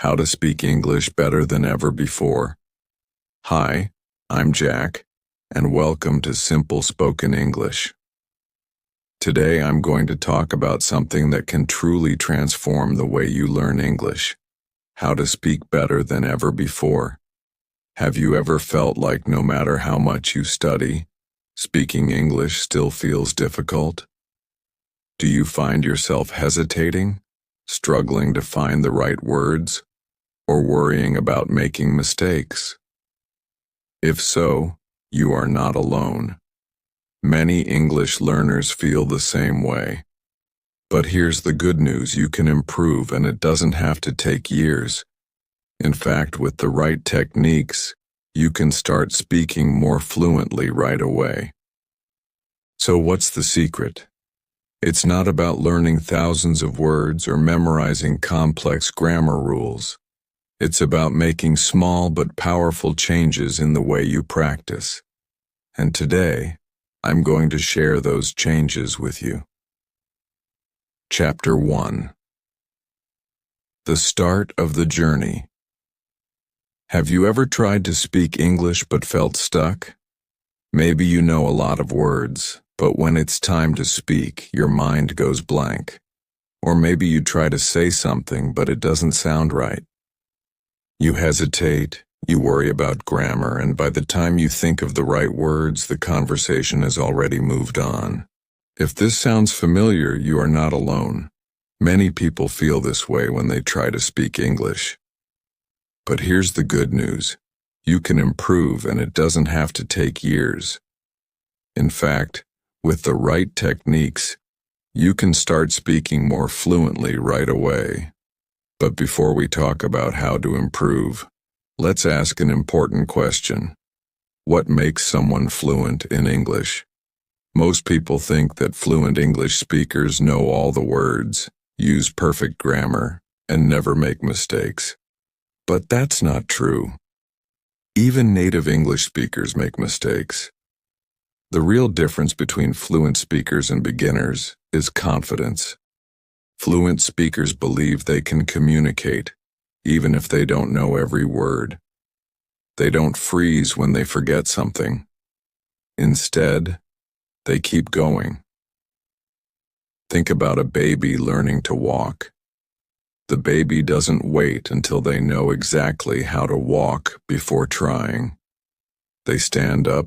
How to speak English better than ever before. Hi, I'm Jack, and welcome to Simple Spoken English. Today I'm going to talk about something that can truly transform the way you learn English. How to speak better than ever before. Have you ever felt like no matter how much you study, speaking English still feels difficult? Do you find yourself hesitating, struggling to find the right words, or worrying about making mistakes? If so, you are not alone. Many English learners feel the same way. But here's the good news: you can improve, and it doesn't have to take years. In fact, with the right techniques, you can start speaking more fluently right away. So what's the secret? It's not about learning thousands of words or memorizing complex grammar rules. It's about making small but powerful changes in the way you practice. And today, I'm going to share those changes with you. Chapter 1. The start of the journey. Have you ever tried to speak English but felt stuck? Maybe you know a lot of words, but when it's time to speak, your mind goes blank. Or maybe you try to say something, but it doesn't sound right. You hesitate, you worry about grammar, and by the time you think of the right words, the conversation has already moved on. If this sounds familiar, you are not alone. Many people feel this way when they try to speak English. But here's the good news. You can improve, and it doesn't have to take years. In fact, with the right techniques, you can start speaking more fluently right away. But before we talk about how to improve, let's ask an important question. What makes someone fluent in English? Most people think that fluent English speakers know all the words, use perfect grammar, and never make mistakes. But that's not true. Even native English speakers make mistakes. The real difference between fluent speakers and beginners is confidence. Fluent speakers believe they can communicate, even if they don't know every word. They don't freeze when they forget something. Instead, they keep going. Think about a baby learning to walk. The baby doesn't wait until they know exactly how to walk before trying. They stand up,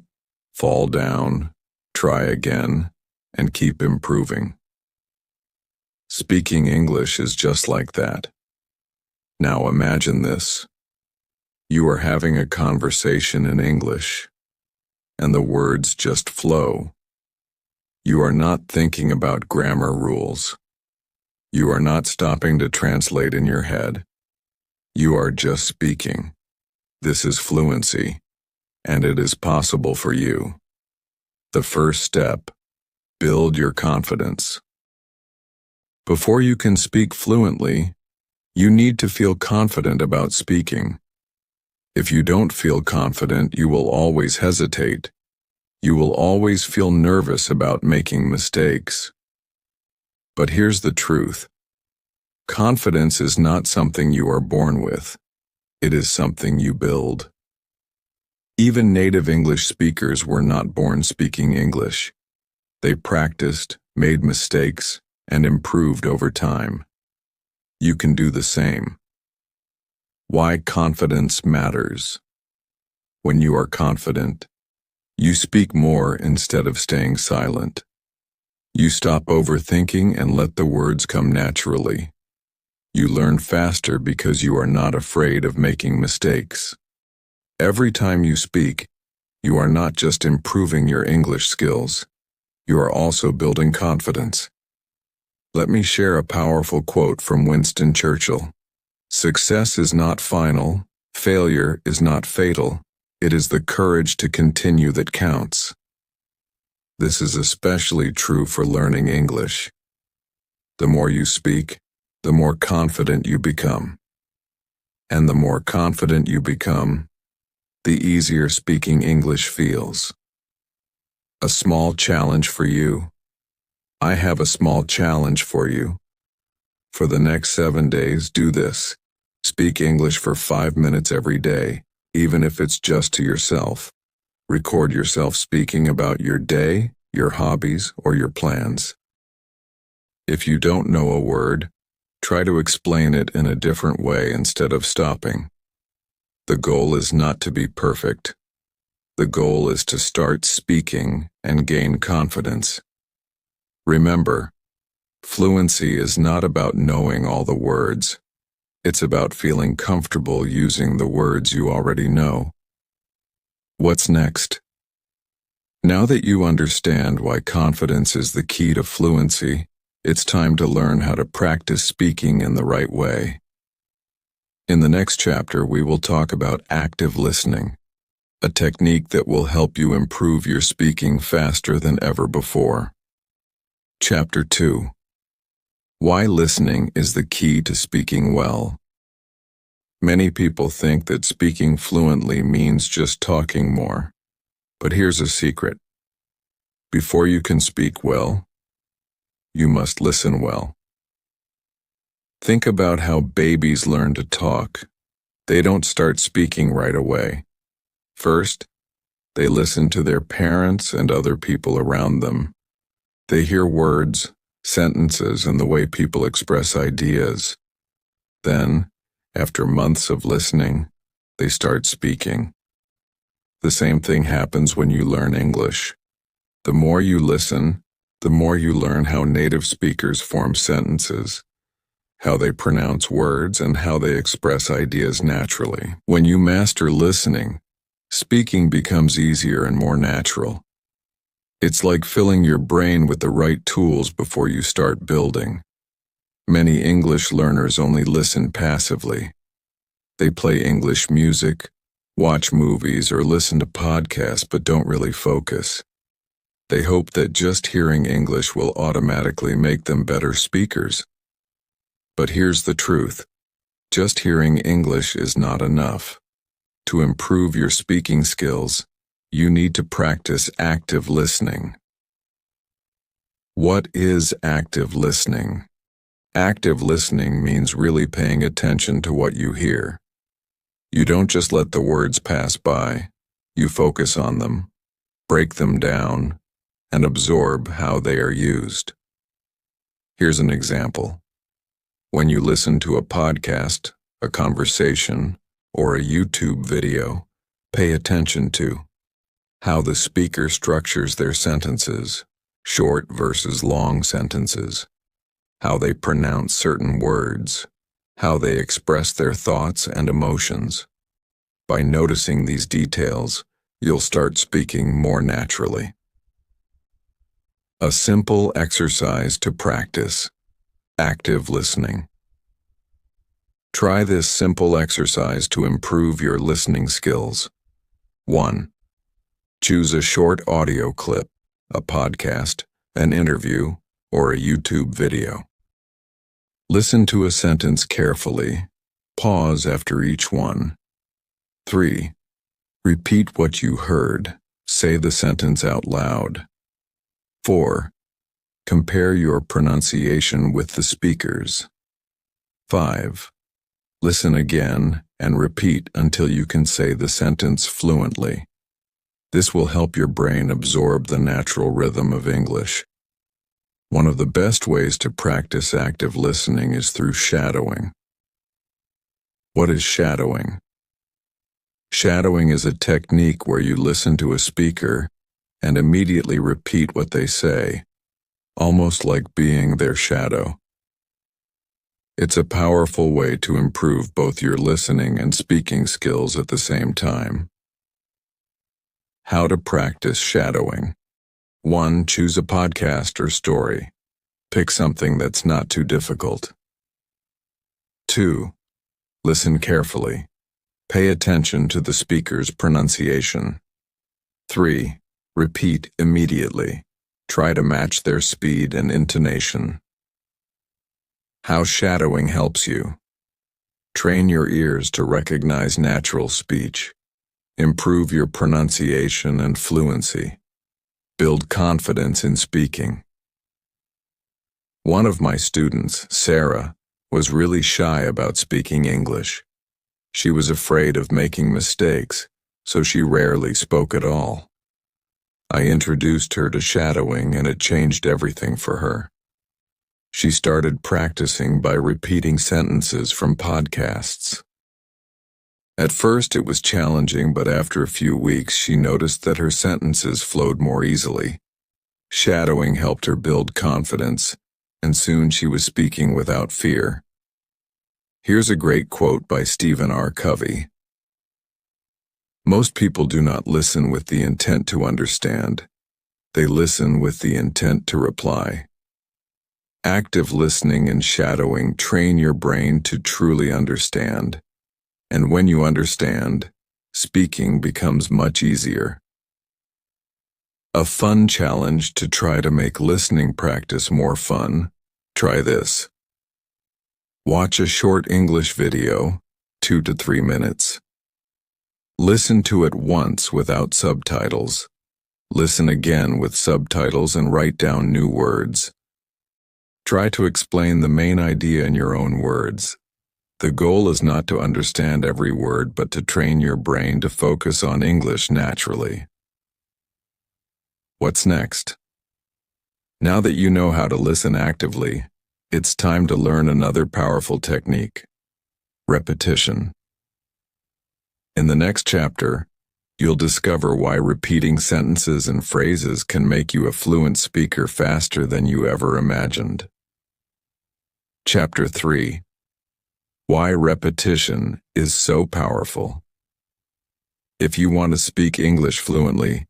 fall down, try again, and keep improving. Speaking English is just like that. Now imagine this. You are having a conversation in English, and the words just flow. You are not thinking about grammar rules. You are not stopping to translate in your head. You are just speaking. This is fluency, and it is possible for you. The first step: build your confidence. Before you can speak fluently, you need to feel confident about speaking. If you don't feel confident, you will always hesitate. You will always feel nervous about making mistakes. But here's the truth. Confidence is not something you are born with. It is something you build. Even native English speakers were not born speaking English. They practiced, made mistakes, and improved over time. You can do the same. Why confidence matters. When you are confident, you speak more instead of staying silent. You stop overthinking and let the words come naturally. You learn faster because you are not afraid of making mistakes. Every time you speak, you are not just improving your English skills, you are also building confidence. Let me share a powerful quote from Winston Churchill. Success is not final, failure is not fatal, it is the courage to continue that counts. This is especially true for learning English. The more you speak, the more confident you become. And the more confident you become, the easier speaking English feels. A small challenge for you. I have a small challenge for you. For the next 7 days, do this. Speak English for 5 minutes every day, even if it's just to yourself. Record yourself speaking about your day, your hobbies, or your plans. If you don't know a word, try to explain it in a different way instead of stopping. The goal is not to be perfect. The goal is to start speaking and gain confidence. Remember, fluency is not about knowing all the words. It's about feeling comfortable using the words you already know. What's next? Now that you understand why confidence is the key to fluency, it's time to learn how to practice speaking in the right way. In the next chapter, we will talk about active listening, a technique that will help you improve your speaking faster than ever before. Chapter 2. Why listening is the key to speaking well. Many people think that speaking fluently means just talking more. But here's a secret. Before you can speak well, you must listen well. Think about how babies learn to talk. They don't start speaking right away. First, they listen to their parents and other people around them. They hear words, sentences, and the way people express ideas. Then, after months of listening, they start speaking. The same thing happens when you learn English. The more you listen, the more you learn how native speakers form sentences, how they pronounce words, and how they express ideas naturally. When you master listening, speaking becomes easier and more natural. It's like filling your brain with the right tools before you start building. Many English learners only listen passively. They play English music, watch movies, or listen to podcasts but don't really focus. They hope that just hearing English will automatically make them better speakers. But here's the truth. Just hearing English is not enough. To improve your speaking skills, you need to practice active listening. What is active listening? Active listening means really paying attention to what you hear. You don't just let the words pass by. You focus on them, break them down, and absorb how they are used. Here's an example. When you listen to a podcast, a conversation, or a YouTube video, pay attention to how the speaker structures their sentences, short versus long sentences, how they pronounce certain words, how they express their thoughts and emotions. By noticing these details, you'll start speaking more naturally. A simple exercise to practice: active listening. Try this simple exercise to improve your listening skills. 1. Choose a short audio clip, a podcast, an interview, or a YouTube video. Listen to a sentence carefully. Pause after each one. 3. Repeat what you heard. Say the sentence out loud. 4. Compare your pronunciation with the speaker's. 5. Listen again and repeat until you can say the sentence fluently. This will help your brain absorb the natural rhythm of English. One of the best ways to practice active listening is through shadowing. What is shadowing? Shadowing is a technique where you listen to a speaker and immediately repeat what they say, almost like being their shadow. It's a powerful way to improve both your listening and speaking skills at the same time. How to practice shadowing. 1. Choose a podcast or story. Pick something that's not too difficult. 2. Listen carefully. Pay attention to the speaker's pronunciation. 3. Repeat immediately. Try to match their speed and intonation. How shadowing helps you. Train your ears to recognize natural speech. Improve your pronunciation and fluency. Build confidence in speaking. One of my students, Sarah, was really shy about speaking English. She was afraid of making mistakes, so she rarely spoke at all. I introduced her to shadowing, and it changed everything for her. She started practicing by repeating sentences from podcasts. At first it was challenging, but after a few weeks she noticed that her sentences flowed more easily. Shadowing helped her build confidence, and soon she was speaking without fear. Here's a great quote by Stephen R. Covey. Most people do not listen with the intent to understand. They listen with the intent to reply. Active listening and shadowing train your brain to truly understand. And when you understand, speaking becomes much easier. A fun challenge to try to make listening practice more fun. Try this. Watch a short English video, 2 to 3 minutes. Listen to it once without subtitles. Listen again with subtitles and write down new words. Try to explain the main idea in your own words. The goal is not to understand every word, but to train your brain to focus on English naturally. What's next? Now that you know how to listen actively, it's time to learn another powerful technique: repetition. In the next chapter, you'll discover why repeating sentences and phrases can make you a fluent speaker faster than you ever imagined. Chapter 3. Why repetition is so powerful. If you want to speak English fluently,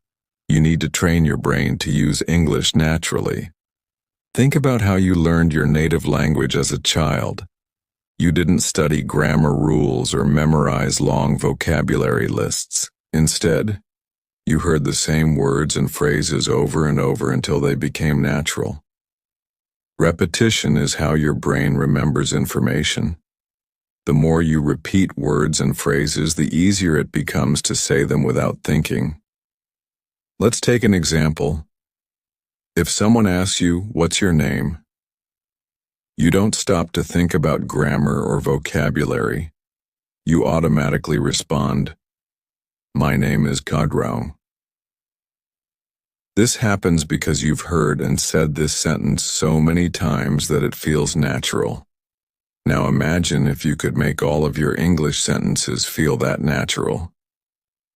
you need to train your brain to use English naturally. Think about how you learned your native language as a child. You didn't study grammar rules or memorize long vocabulary lists. Instead, you heard the same words and phrases over and over until they became natural. Repetition is how your brain remembers information. The more you repeat words and phrases, the easier it becomes to say them without thinking. Let's take an example. If someone asks you, "What's your name?" you don't stop to think about grammar or vocabulary. You automatically respond, "My name is Kadrao." This happens because you've heard and said this sentence so many times that it feels natural. Now imagine if you could make all of your English sentences feel that natural.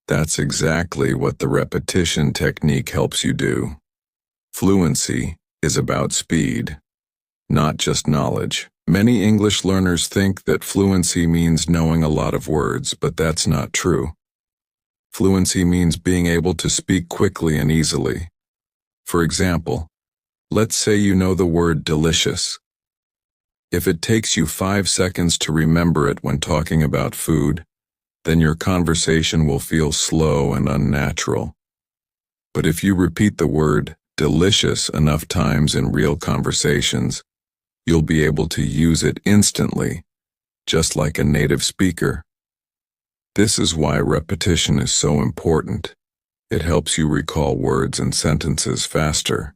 That's exactly what the repetition technique helps you do. Fluency is about speed, not just knowledge. Many English learners think that fluency means knowing a lot of words, but that's not true. Fluency means being able to speak quickly and easily. For example, let's say you know the word delicious. If it takes you 5 seconds to remember it when talking about food, then your conversation will feel slow and unnatural. But if you repeat the word delicious enough times in real conversations, you'll be able to use it instantly, just like a native speaker. This is why repetition is so important. It helps you recall words and sentences faster.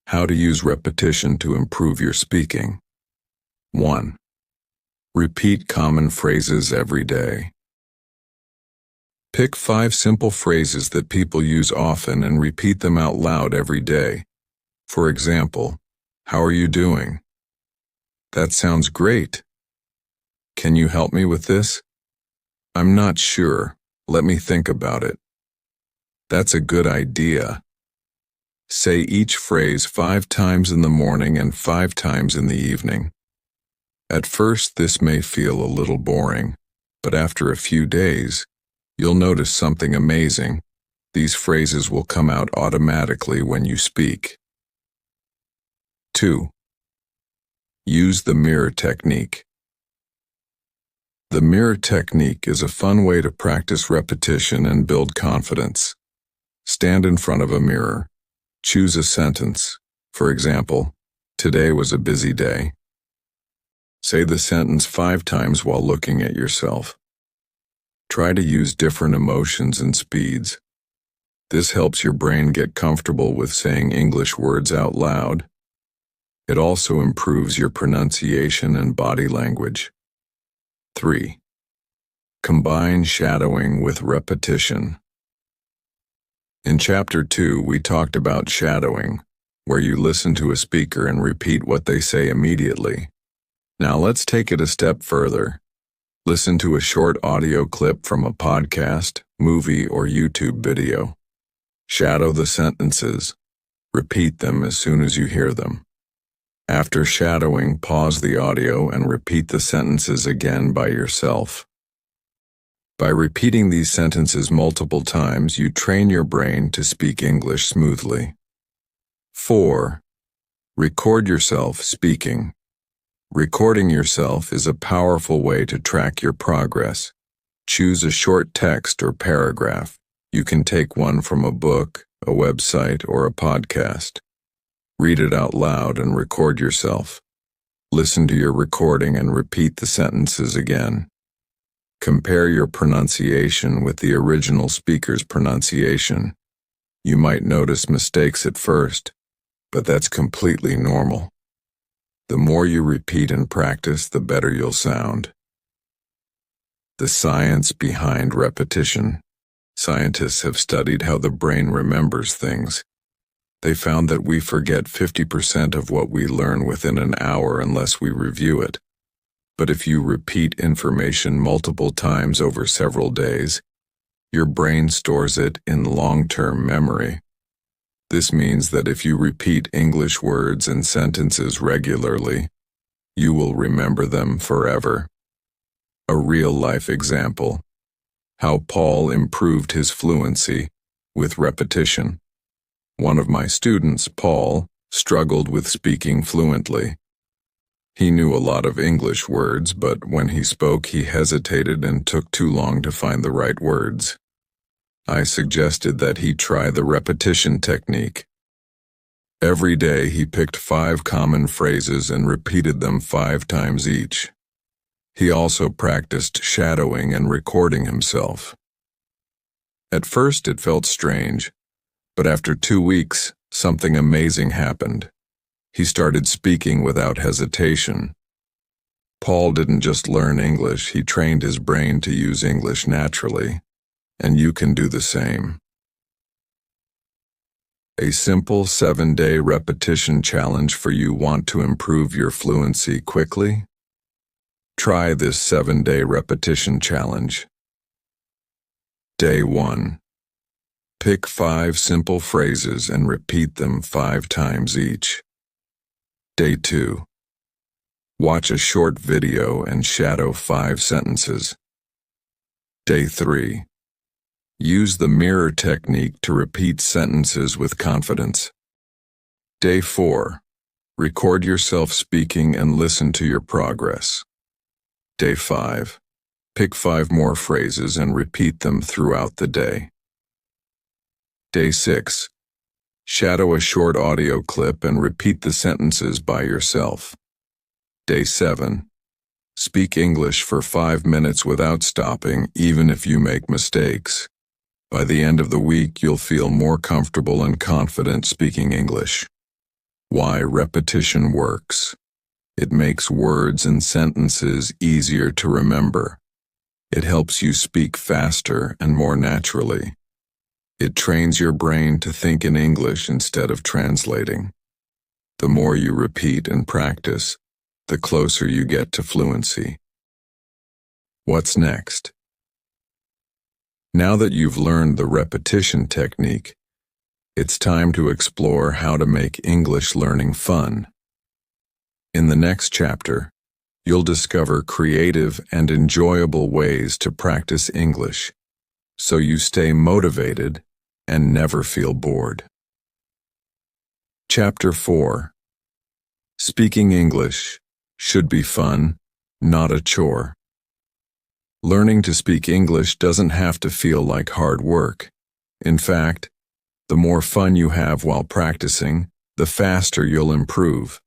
How to use repetition to improve your speaking. 1. Repeat common phrases every day. Pick 5 simple phrases that people use often and repeat them out loud every day. For example, "How are you doing?" "That sounds great." "Can you help me with this?" "I'm not sure. Let me think about it." "That's a good idea." Say each phrase 5 times in the morning and 5 times in the evening. At first, this may feel a little boring, but after a few days, you'll notice something amazing. These phrases will come out automatically when you speak. 2. Use the mirror technique. The mirror technique is a fun way to practice repetition and build confidence. Stand in front of a mirror. Choose a sentence. For example, "Today was a busy day." Say the sentence 5 times while looking at yourself. Try to use different emotions and speeds. This helps your brain get comfortable with saying English words out loud. It also improves your pronunciation and body language. 3. Combine shadowing with repetition. In Chapter 2, we talked about shadowing, where you listen to a speaker and repeat what they say immediately. Now let's take it a step further. Listen to a short audio clip from a podcast, movie, or YouTube video. Shadow the sentences. Repeat them as soon as you hear them. After shadowing, pause the audio and repeat the sentences again by yourself. By repeating these sentences multiple times, you train your brain to speak English smoothly. 4. Record yourself speaking. Recording yourself is a powerful way to track your progress. Choose a short text or paragraph. You can take one from a book, a website, or a podcast. Read it out loud and record yourself. Listen to your recording and repeat the sentences again. Compare your pronunciation with the original speaker's pronunciation. You might notice mistakes at first, but that's completely normal. The more you repeat and practice, the better you'll sound. The science behind repetition. Scientists have studied how the brain remembers things. They found that we forget 50% of what we learn within an hour unless we review it. But if you repeat information multiple times over several days, your brain stores it in long-term memory. This means that if you repeat English words and sentences regularly, you will remember them forever. A real-life example. How Paul improved his fluency with repetition. One of my students, Paul, struggled with speaking fluently. He knew a lot of English words, but when he spoke, he hesitated and took too long to find the right words. I suggested that he try the repetition technique. Every day he picked 5 common phrases and repeated them 5 times each. He also practiced shadowing and recording himself. At first it felt strange, but after 2 weeks, something amazing happened. He started speaking without hesitation. Paul didn't just learn English, he trained his brain to use English naturally. And you can do the same. A simple 7-day repetition challenge for you want to improve your fluency quickly? Try this 7-day repetition challenge. Day 1. Pick 5 simple phrases and repeat them 5 times each. Day 2. Watch a short video and shadow 5 sentences. Day 3. Use the mirror technique to repeat sentences with confidence. Day 4. Record yourself speaking and listen to your progress. Day 5. Pick 5 more phrases and repeat them throughout the day. Day 6. Shadow a short audio clip and repeat the sentences by yourself. Day 7. Speak English for 5 minutes without stopping, even if you make mistakes. By the end of the week, you'll feel more comfortable and confident speaking English. Why repetition works. It makes words and sentences easier to remember. It helps you speak faster and more naturally. It trains your brain to think in English instead of translating. The more you repeat and practice, the closer you get to fluency. What's next? Now that you've learned the repetition technique, it's time to explore how to make English learning fun. In the next chapter, you'll discover creative and enjoyable ways to practice English, so you stay motivated and never feel bored. Chapter 4. Speaking English should be fun, not a chore. Learning to speak English doesn't have to feel like hard work. In fact, the more fun you have while practicing, the faster you'll improve.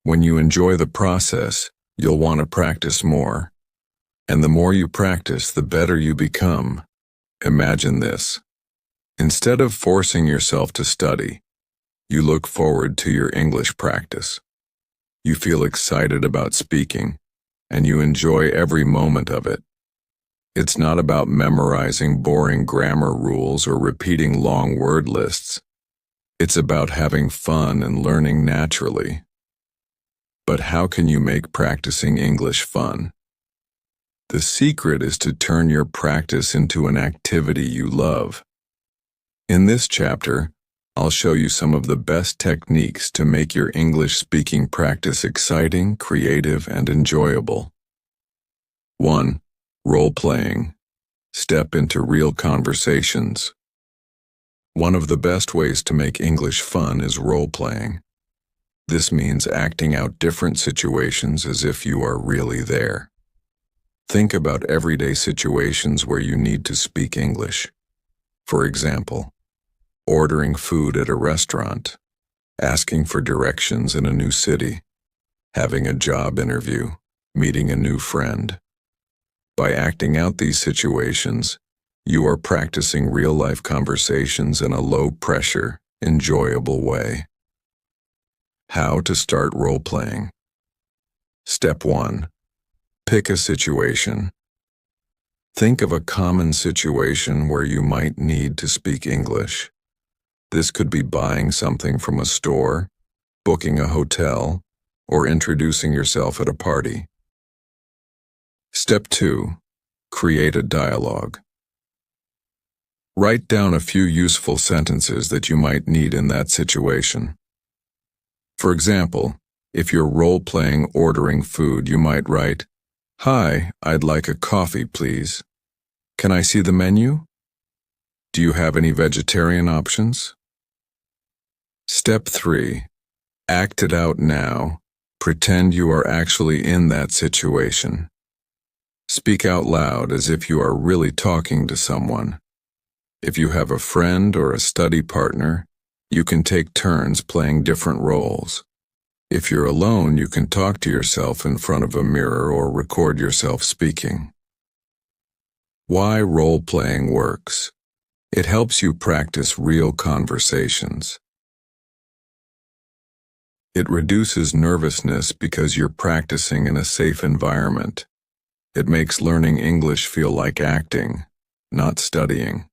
When you enjoy the process, you'll want to practice more. And the more you practice, the better you become. Imagine this. Instead of forcing yourself to study, you look forward to your English practice. You feel excited about speaking, and you enjoy every moment of it. It's not about memorizing boring grammar rules or repeating long word lists. It's about having fun and learning naturally. But how can you make practicing English fun? The secret is to turn your practice into an activity you love. In this chapter, I'll show you some of the best techniques to make your English speaking practice exciting, creative, and enjoyable. 1. Role-playing. Step into real conversations. One of the best ways to make English fun is role-playing. This means acting out different situations as if you are really there. Think about everyday situations where you need to speak English. For example, ordering food at a restaurant, asking for directions in a new city, having a job interview, meeting a new friend. By acting out these situations, you are practicing real-life conversations in a low-pressure, enjoyable way. How to start role-playing. Step 1. Pick a situation. Think of a common situation where you might need to speak English. This could be buying something from a store, booking a hotel, or introducing yourself at a party. Step 2. Create a dialogue. Write down a few useful sentences that you might need in that situation. For example, if you're role-playing ordering food, you might write, "Hi, I'd like a coffee, please. Can I see the menu? Do you have any vegetarian options?" Step 3. Act it out now. Pretend you are actually in that situation. Speak out loud as if you are really talking to someone. If you have a friend or a study partner, you can take turns playing different roles. If you're alone, you can talk to yourself in front of a mirror or record yourself speaking. Why role-playing works. It helps you practice real conversations. It reduces nervousness because you're practicing in a safe environment. It makes learning English feel like acting, not studying.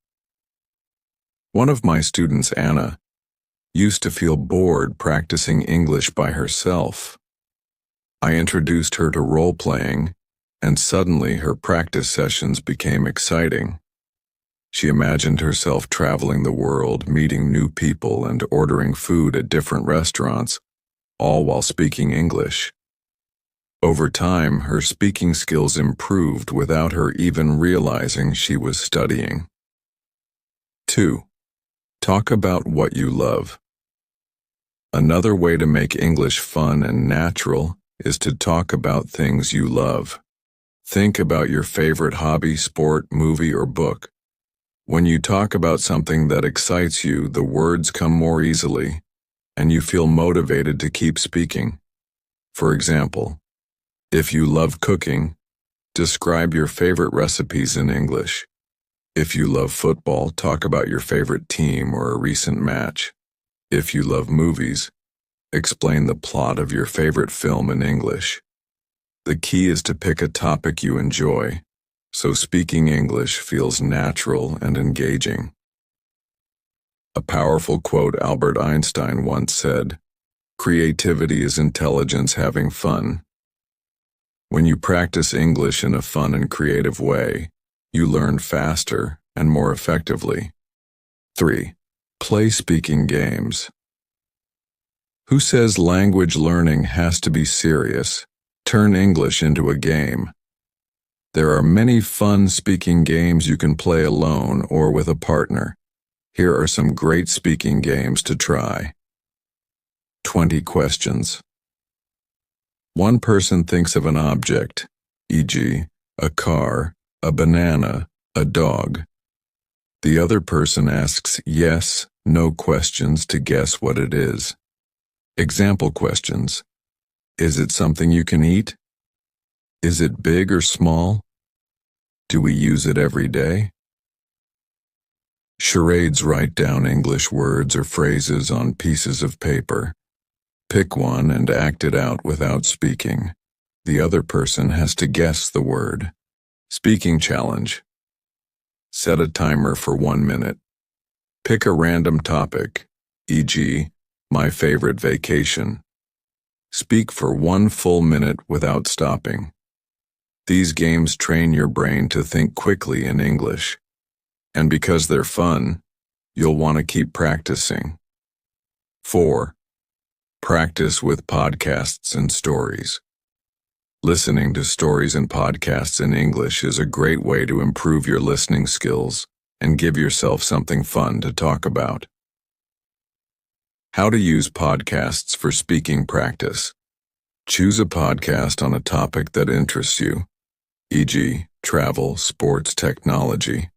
One of my students, Anna, used to feel bored practicing English by herself. I introduced her to role-playing, and suddenly her practice sessions became exciting. She imagined herself traveling the world, meeting new people, and ordering food at different restaurants, all while speaking English. Over time, her speaking skills improved without her even realizing she was studying. 2. Talk about what you love. Another way to make English fun and natural is to talk about things you love. Think about your favorite hobby, sport, movie, or book. When you talk about something that excites you, the words come more easily, and you feel motivated to keep speaking. For example, if you love cooking, describe your favorite recipes in English. If you love football, talk about your favorite team or a recent match. If you love movies, explain the plot of your favorite film in English. The key is to pick a topic you enjoy, so speaking English feels natural and engaging. A powerful quote Albert Einstein once said, "Creativity is intelligence having fun." When you practice English in a fun and creative way, you learn faster and more effectively. 3. Play speaking games. Who says language learning has to be serious? Turn English into a game. There are many fun speaking games you can play alone or with a partner. Here are some great speaking games to try. 20 questions. One person thinks of an object, e.g., a car, a banana, a dog. The other person asks yes, no questions to guess what it is. Example questions. Is it something you can eat? Is it big or small? Do we use it every day? Charades. Write down English words or phrases on pieces of paper. Pick one and act it out without speaking. The other person has to guess the word. Speaking challenge. Set a timer for 1 minute. Pick a random topic, e.g., my favorite vacation. Speak for 1 full minute without stopping. These games train your brain to think quickly in English. And because they're fun, you'll want to keep practicing. 4. Practice with podcasts and stories. Listening to stories and podcasts in English is a great way to improve your listening skills and give yourself something fun to talk about. How to use podcasts for speaking practice. Choose a podcast on a topic that interests you, e.g., travel, sports, technology.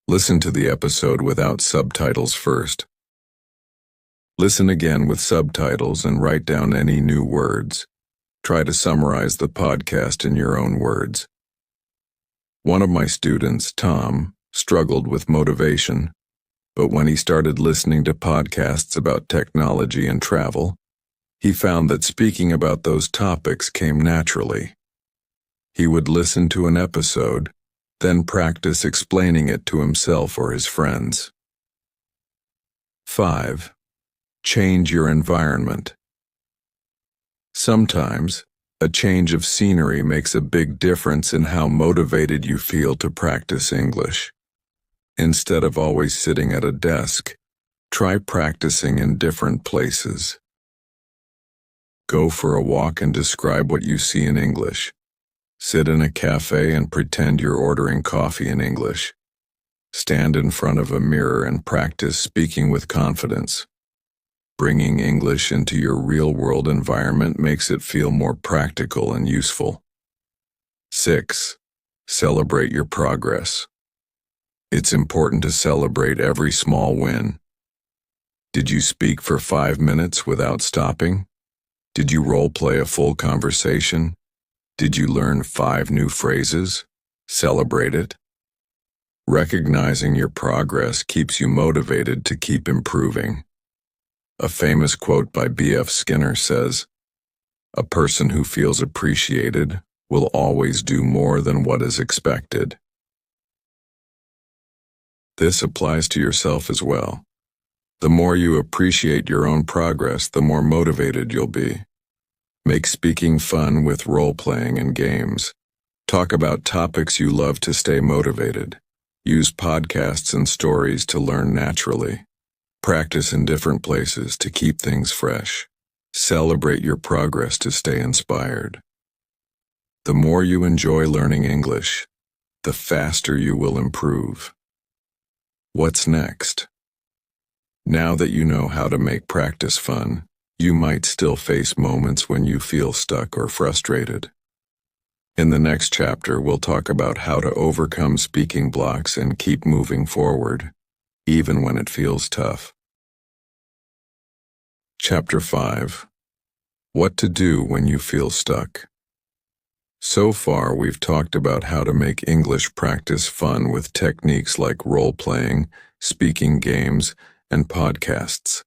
Listen to the episode without subtitles first. Listen again with subtitles and write down any new words. Try to summarize the podcast in your own words. One of my students, Tom, struggled with motivation, but when he started listening to podcasts about technology and travel, he found that speaking about those topics came naturally. He would listen to an episode, then practice explaining it to himself or his friends. 5. Change your environment. Sometimes, a change of scenery makes a big difference in how motivated you feel to practice English. Instead of always sitting at a desk, try practicing in different places. Go for a walk and describe what you see in English. Sit in a cafe and pretend you're ordering coffee in English. Stand in front of a mirror and practice speaking with confidence. Bringing English into your real-world environment makes it feel more practical and useful. 6. Celebrate your progress. It's important to celebrate every small win. Did you speak for 5 minutes without stopping? Did you role-play a full conversation? Did you learn 5 new phrases? Celebrate it. Recognizing your progress keeps you motivated to keep improving. A famous quote by B.F. Skinner says, "A person who feels appreciated will always do more than what is expected." This applies to yourself as well. The more you appreciate your own progress, the more motivated you'll be. Make speaking fun with role-playing and games. Talk about topics you love to stay motivated. Use podcasts and stories to learn naturally. Practice in different places to keep things fresh. Celebrate your progress to stay inspired. The more you enjoy learning English, the faster you will improve. What's next? Now that you know how to make practice fun, you might still face moments when you feel stuck or frustrated. In the next chapter, we'll talk about how to overcome speaking blocks and keep moving forward, even when it feels tough. Chapter 5. What to do when you feel stuck. So far, we've talked about how to make English practice fun with techniques like role-playing, speaking games, and podcasts.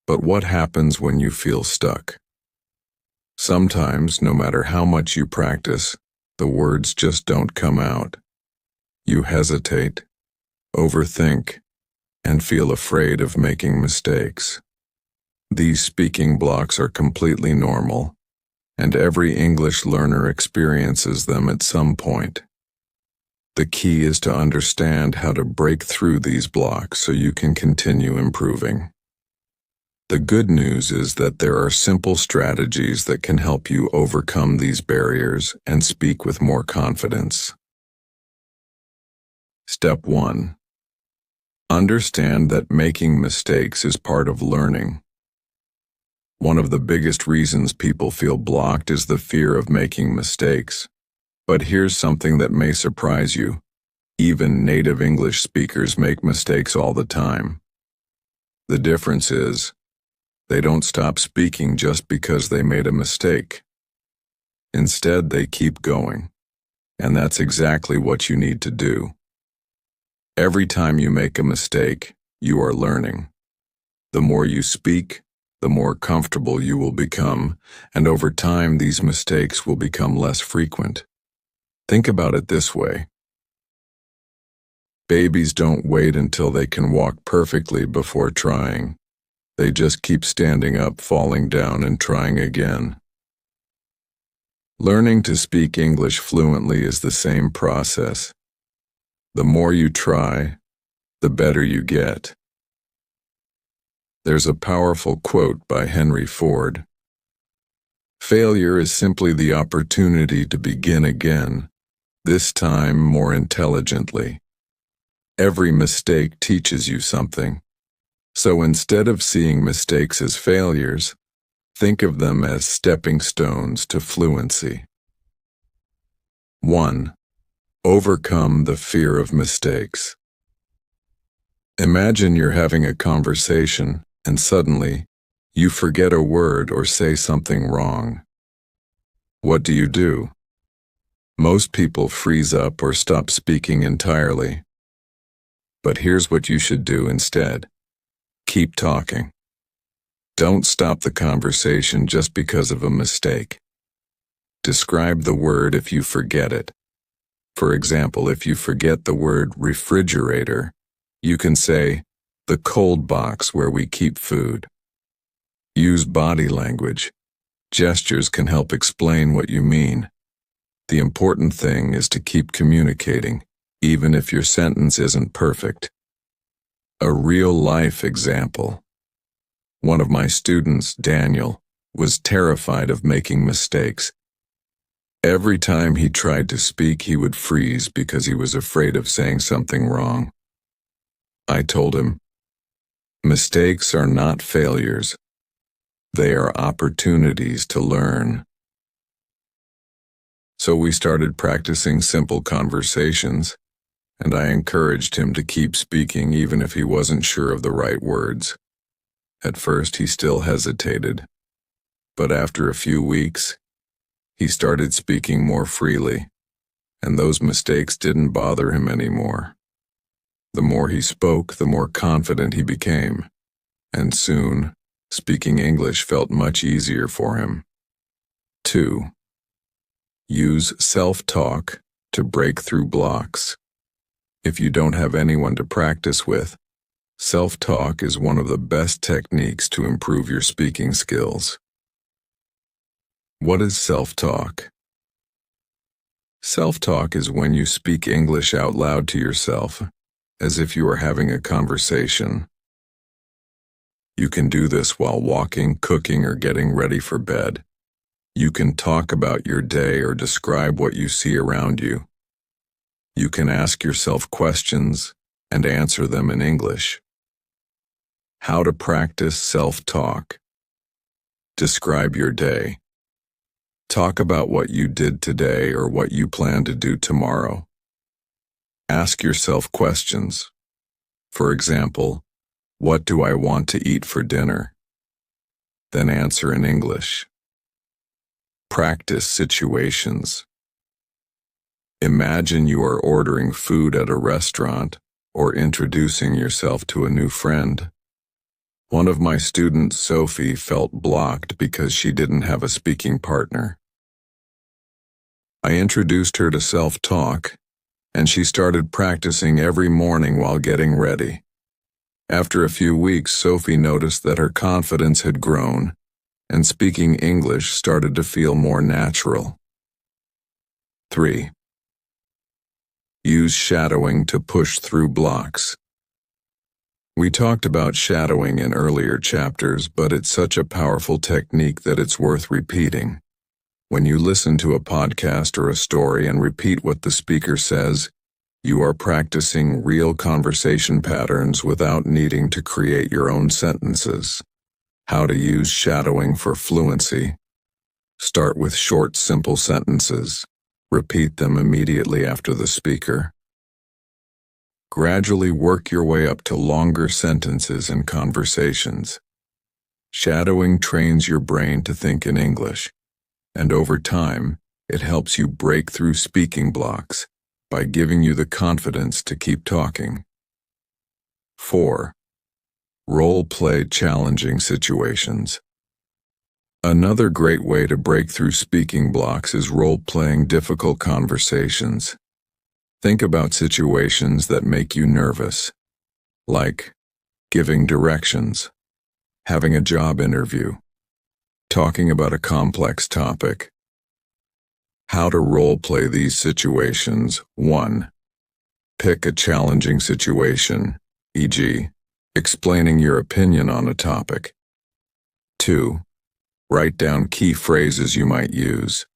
But what happens when you feel stuck? Sometimes, no matter how much you practice, the words just don't come out. You hesitate, overthink, and feel afraid of making mistakes. These speaking blocks are completely normal, and every English learner experiences them at some point. The key is to understand how to break through these blocks so you can continue improving. The good news is that there are simple strategies that can help you overcome these barriers and speak with more confidence. Step 1. Understand that making mistakes is part of learning. One of the biggest reasons people feel blocked is the fear of making mistakes. But here's something that may surprise you. Even native English speakers make mistakes all the time. The difference is, they don't stop speaking just because they made a mistake. Instead, they keep going. And that's exactly what you need to do. Every time you make a mistake, you are learning. The more you speak, the more comfortable you will become, and over time these mistakes will become less frequent. Think about it this way. Babies don't wait until they can walk perfectly before trying. They just keep standing up, falling down, and trying again. Learning to speak English fluently is the same process. The more you try, the better you get. There's a powerful quote by Henry Ford. Failure is simply the opportunity to begin again, this time more intelligently. Every mistake teaches you something. So instead of seeing mistakes as failures, think of them as stepping stones to fluency. 1. Overcome the fear of mistakes. Imagine you're having a conversation and suddenly you forget a word or say something wrong. What do? Most people freeze up or stop speaking entirely. But here's what you should do instead. Keep talking. Don't stop the conversation just because of a mistake. Describe the word if you forget it. For example, if you forget the word refrigerator, you can say, the cold box where we keep food. Use body language. Gestures can help explain what you mean. The important thing is to keep communicating, even if your sentence isn't perfect. A real-life example. One of my students, Daniel, was terrified of making mistakes. Every time he tried to speak, he would freeze because he was afraid of saying something wrong. I told him, mistakes are not failures. They are opportunities to learn. So we started practicing simple conversations, and I encouraged him to keep speaking even if he wasn't sure of the right words. At first he still hesitated, but after a few weeks, he started speaking more freely, and those mistakes didn't bother him anymore. The more he spoke, the more confident he became, and soon, speaking English felt much easier for him. 2. Use self-talk to break through blocks. If you don't have anyone to practice with, self-talk is one of the best techniques to improve your speaking skills. What is self-talk? Self-talk is when you speak English out loud to yourself, as if you are having a conversation. You can do this while walking, cooking, or getting ready for bed. You can talk about your day or describe what you see around you. You can ask yourself questions and answer them in English. How to practice self-talk. Describe your day. Talk about what you did today or what you plan to do tomorrow. Ask yourself questions. For example, what do I want to eat for dinner? Then answer in English. Practice situations. Imagine you are ordering food at a restaurant or introducing yourself to a new friend. One of my students, Sophie, felt blocked because she didn't have a speaking partner. I introduced her to self-talk, and she started practicing every morning while getting ready. After a few weeks, Sophie noticed that her confidence had grown, and speaking English started to feel more natural. 3. Use shadowing to push through blocks. We talked about shadowing in earlier chapters, but it's such a powerful technique that it's worth repeating. When you listen to a podcast or a story and repeat what the speaker says, you are practicing real conversation patterns without needing to create your own sentences. How to use shadowing for fluency. Start with short, simple sentences. Repeat them immediately after the speaker. Gradually work your way up to longer sentences and conversations. Shadowing trains your brain to think in English, and over time, it helps you break through speaking blocks by giving you the confidence to keep talking. 4. Role-play challenging situations. Another great way to break through speaking blocks is role-playing difficult conversations. Think about situations that make you nervous, like giving directions, having a job interview, talking about a complex topic. How to role-play these situations. 1. Pick a challenging situation, e.g., explaining your opinion on a topic. 2. Write down key phrases you might use.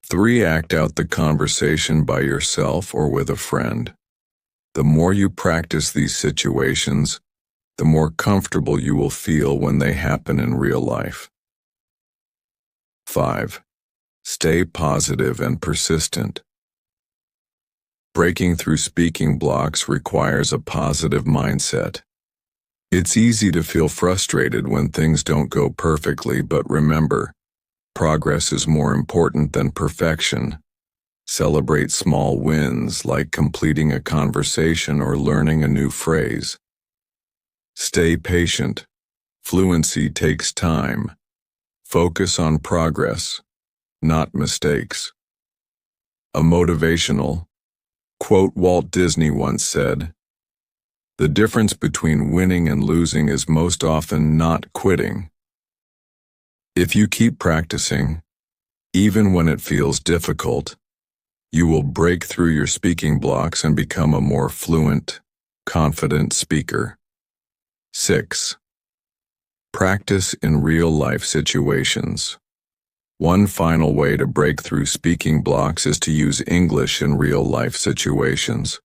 3. Act out the conversation by yourself or with a friend. The more you practice these situations, the more comfortable you will feel when they happen in real life. 5. Stay positive and persistent. Breaking through speaking blocks requires a positive mindset. It's easy to feel frustrated when things don't go perfectly, but remember, progress is more important than perfection. Celebrate small wins like completing a conversation or learning a new phrase. Stay patient. Fluency takes time. Focus on progress, not mistakes. A motivational quote: Walt Disney once said, "The difference between winning and losing is most often not quitting." If you keep practicing, even when it feels difficult, you will break through your speaking blocks and become a more fluent, confident speaker. 6. Practice in real-life situations. One final way to break through speaking blocks is to use English in real-life situations.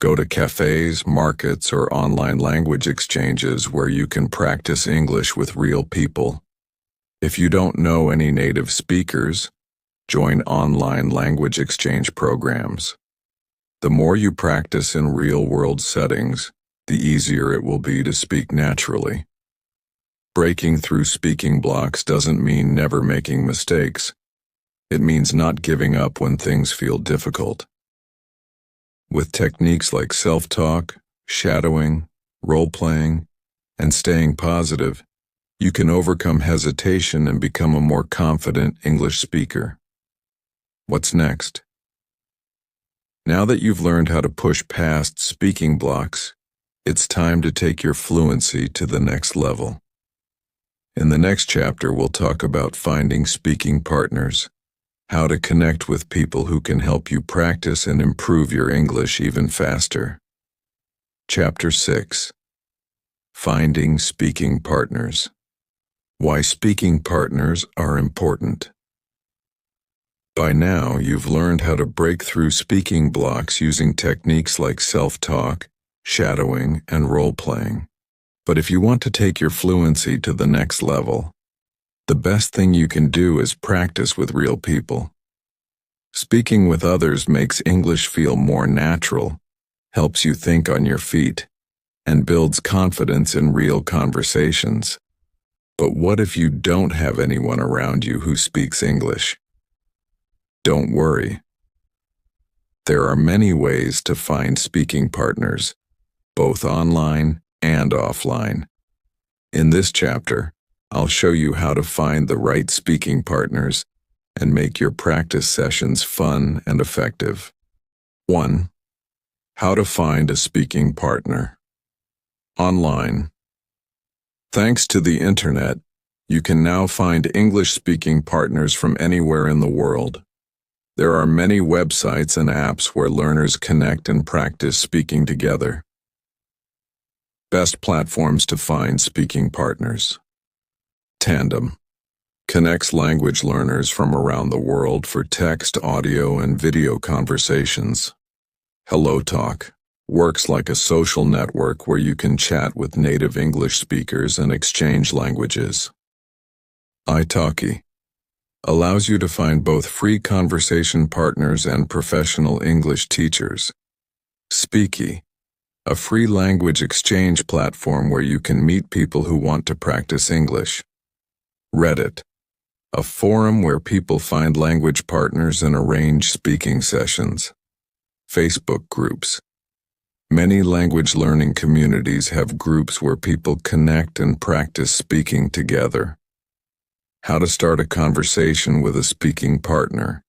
Go to cafes, markets, or online language exchanges where you can practice English with real people. If you don't know any native speakers, join online language exchange programs. The more you practice in real-world settings, the easier it will be to speak naturally. Breaking through speaking blocks doesn't mean never making mistakes. It means not giving up when things feel difficult. With techniques like self-talk, shadowing, role-playing, and staying positive, you can overcome hesitation and become a more confident English speaker. What's next? Now that you've learned how to push past speaking blocks, it's time to take your fluency to the next level. In the next chapter, we'll talk about finding speaking partners, how to connect with people who can help you practice and improve your English even faster. Chapter 6. Finding speaking partners. Why speaking partners are important. By now, you've learned how to break through speaking blocks using techniques like self-talk, shadowing, and role-playing. But if you want to take your fluency to the next level, the best thing you can do is practice with real people. Speaking with others makes English feel more natural, helps you think on your feet, and builds confidence in real conversations. But what if you don't have anyone around you who speaks English? Don't worry. There are many ways to find speaking partners, both online and offline. In this chapter, I'll show you how to find the right speaking partners and make your practice sessions fun and effective. 1. How to find a speaking partner. Online. Thanks to the internet, you can now find English-speaking partners from anywhere in the world. There are many websites and apps where learners connect and practice speaking together. Best platforms to find speaking partners. Tandem connects language learners from around the world for text, audio, and video conversations. HelloTalk works like a social network where you can chat with native English speakers and exchange languages. italki allows you to find both free conversation partners and professional English teachers. Speaky, a free language exchange platform where you can meet people who want to practice English. Reddit, a forum where people find language partners and arrange speaking sessions. Facebook groups, Many language learning communities have groups where people connect and practice speaking together. How to start a conversation with a speaking partner.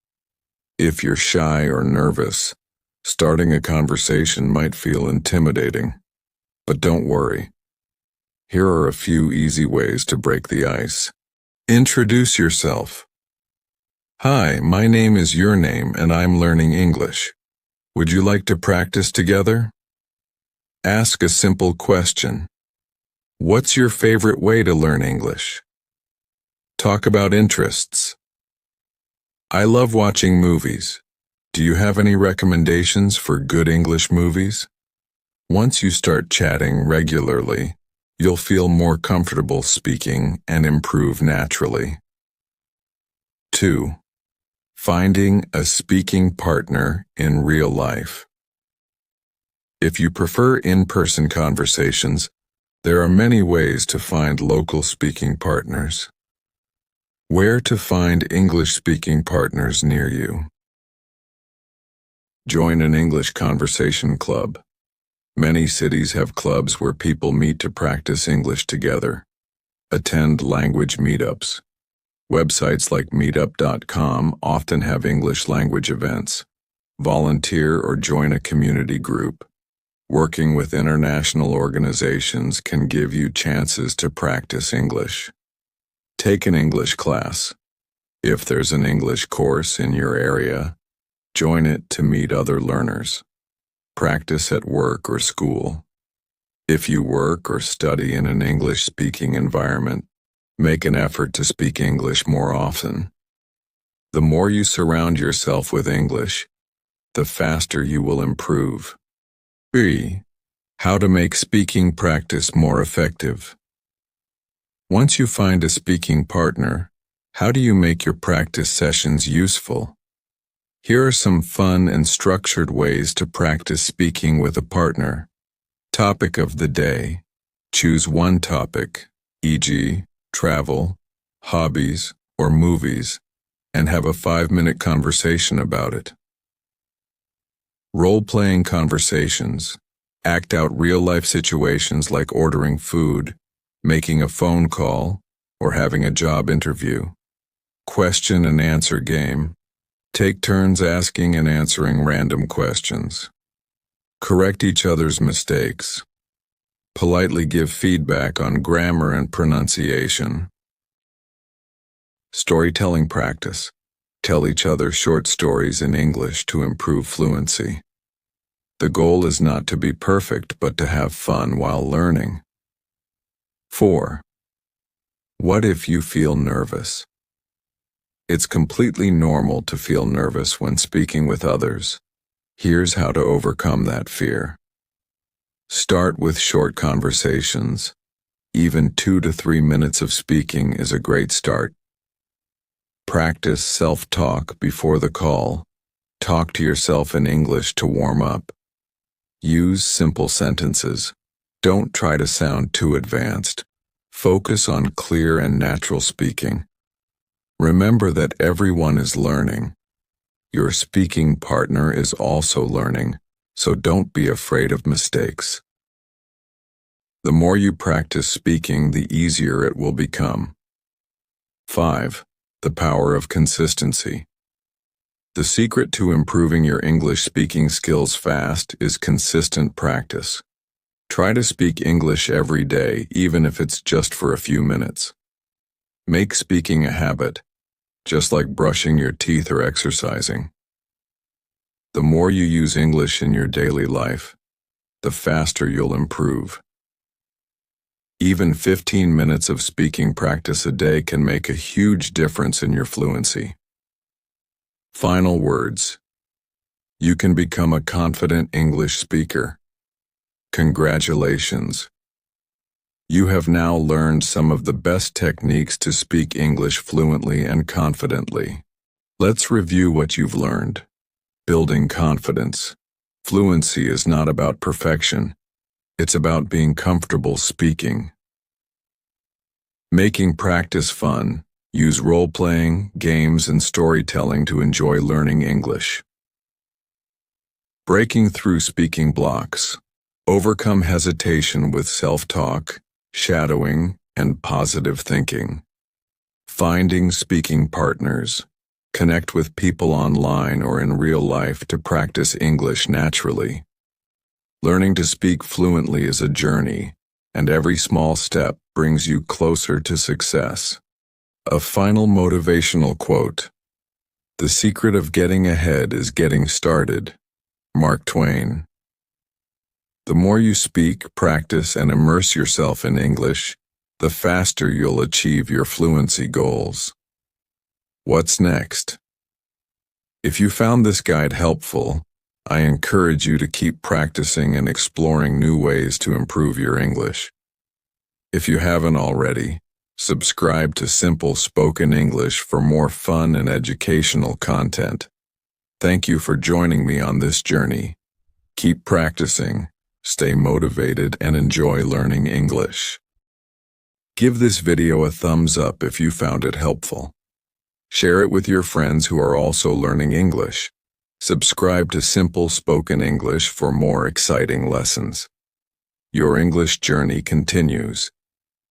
If you're shy or nervous, starting a conversation might feel intimidating. But don't worry. Here are a few easy ways to break the ice. Introduce yourself. Hi, my name is your name and I'm learning English. Would you like to practice together? Ask a simple question. What's your favorite way to learn English? Talk about interests. I love watching movies. Do you have any recommendations for good English movies? Once you start chatting regularly, you'll feel more comfortable speaking and improve naturally. 2. Finding a speaking partner in real life. If you prefer in-person conversations, there are many ways to find local speaking partners. Where to find English-speaking partners near you. Join an English conversation club. Many cities have clubs where people meet to practice English together. Attend language meetups. Websites like meetup.com often have English language events. Volunteer or join a community group. Working with international organizations can give you chances to practice English. Take an English class. If there's an English course in your area, join it to meet other learners. Practice at work or school. If you work or study in an English-speaking environment, make an effort to speak English more often. The more you surround yourself with English, the faster you will improve. 3. How to make speaking practice more effective. Once you find a speaking partner, how do you make your practice sessions useful? Here are some fun and structured ways to practice speaking with a partner. Topic of the day. Choose one topic, e.g., travel, hobbies, or movies, and have a 5-minute conversation about it. Role-playing conversations. Act out real-life situations like ordering food, making a phone call, or having a job interview. Question and answer game. Take turns asking and answering random questions. Correct each other's mistakes. Politely give feedback on grammar and pronunciation. Storytelling practice. Tell each other short stories in English to improve fluency. The goal is not to be perfect, but to have fun while learning. 4. What if you feel nervous? It's completely normal to feel nervous when speaking with others. Here's how to overcome that fear. Start with short conversations. Even 2 to 3 minutes of speaking is a great start. Practice self-talk before the call. Talk to yourself in English to warm up. Use simple sentences. Don't try to sound too advanced. Focus on clear and natural speaking. Remember that everyone is learning. Your speaking partner is also learning, so don't be afraid of mistakes. The more you practice speaking, the easier it will become. 5. The power of consistency. The secret to improving your English speaking skills fast is consistent practice. Try to speak English every day, even if it's just for a few minutes. Make speaking a habit, just like brushing your teeth or exercising. The more you use English in your daily life, the faster you'll improve. Even 15 minutes of speaking practice a day can make a huge difference in your fluency. Final words. You can become a confident English speaker. Congratulations. You have now learned some of the best techniques to speak English fluently and confidently. Let's review what you've learned. Building confidence. Fluency is not about perfection. It's about being comfortable speaking. Making practice fun. Use role-playing, games, and storytelling to enjoy learning English. Breaking through speaking blocks. Overcome hesitation with self-talk, shadowing, and positive thinking. Finding speaking partners. Connect with people online or in real life to practice English naturally. Learning to speak fluently is a journey, and every small step brings you closer to success. A final motivational quote. The secret of getting ahead is getting started. Mark Twain. The more you speak, practice, and immerse yourself in English, the faster you'll achieve your fluency goals. What's next? If you found this guide helpful, I encourage you to keep practicing and exploring new ways to improve your English. If you haven't already, subscribe to Simple Spoken English for more fun and educational content. Thank you for joining me on this journey. Keep practicing, stay motivated, and enjoy learning English. Give this video a thumbs up if you found it helpful. Share it with your friends who are also learning English. Subscribe to Simple Spoken English for more exciting lessons. Your English journey continues.